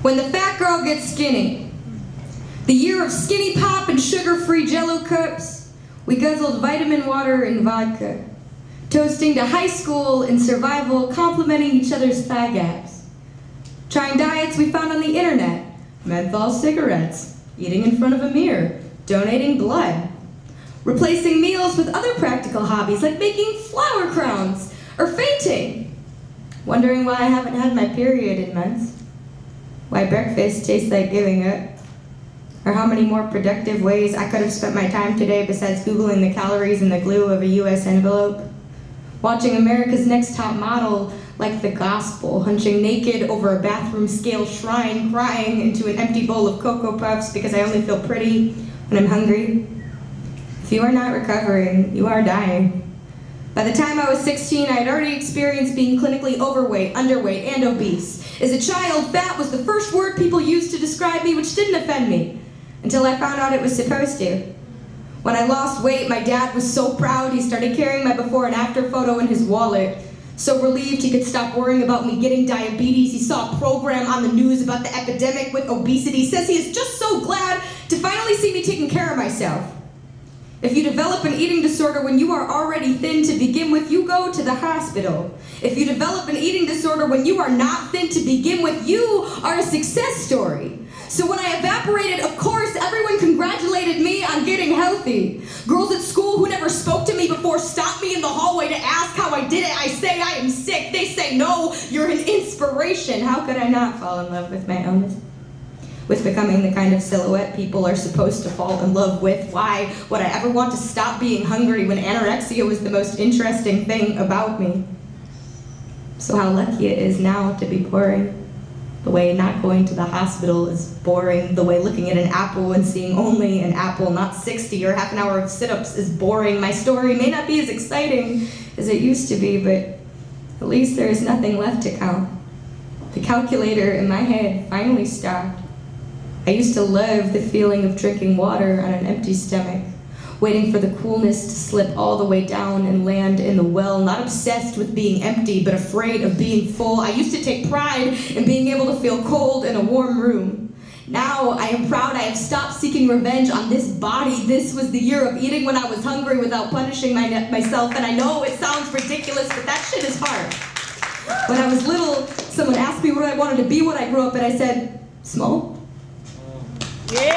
When the fat girl gets skinny. The year of skinny pop and sugar-free Jell-O cups. We guzzled vitamin water and vodka. Toasting to high school and survival, complimenting each other's thigh gaps. Trying diets we found on the internet. Menthol cigarettes. Eating in front of a mirror. Donating blood. Replacing meals with other practical hobbies like making flower crowns or fainting. Wondering why I haven't had my period in months. Why breakfast tastes like giving up. Or how many more productive ways I could have spent my time today besides Googling the calories in the glue of a US envelope. Watching America's Next Top Model like the gospel, hunching naked over a bathroom scale shrine, crying into an empty bowl of Cocoa Puffs because I only feel pretty when I'm hungry. If you are not recovering, you are dying. By the time I was 16, I had already experienced being clinically overweight, underweight, and obese. As a child, fat was the first word people used to describe me, which didn't offend me, until I found out it was supposed to. When I lost weight, my dad was so proud he started carrying my before and after photo in his wallet. So relieved he could stop worrying about me getting diabetes. He saw a program on the news about the epidemic with obesity. Says he is just so glad to finally see me taking care of myself. If you develop an eating disorder when you are already thin to begin with, you go to the hospital. If you develop an eating disorder when you are not thin to begin with, you are a success story. So when I evaporated, of course, everyone congratulated me on getting healthy. Girls at school who never spoke to me before stopped me in the hallway to ask how I did it. I say I am sick. They say, no, you're an inspiration. How could I not fall in love with my illness? With becoming the kind of silhouette people are supposed to fall in love with. Why would I ever want to stop being hungry when anorexia was the most interesting thing about me? So how lucky it is now to be boring. The way not going to the hospital is boring. The way looking at an apple and seeing only an apple, not 60 or half an hour of sit-ups is boring. My story may not be as exciting as it used to be, but at least there is nothing left to count. The calculator in my head finally stopped. I used to love the feeling of drinking water on an empty stomach, waiting for the coolness to slip all the way down and land in the well, not obsessed with being empty, but afraid of being full. I used to take pride in being able to feel cold in a warm room. Now I am proud I have stopped seeking revenge on this body. This was the year of eating when I was hungry without punishing myself, and I know it sounds ridiculous, but that shit is hard. When I was little, someone asked me what I wanted to be when I grew up, and I said, small. Yeah.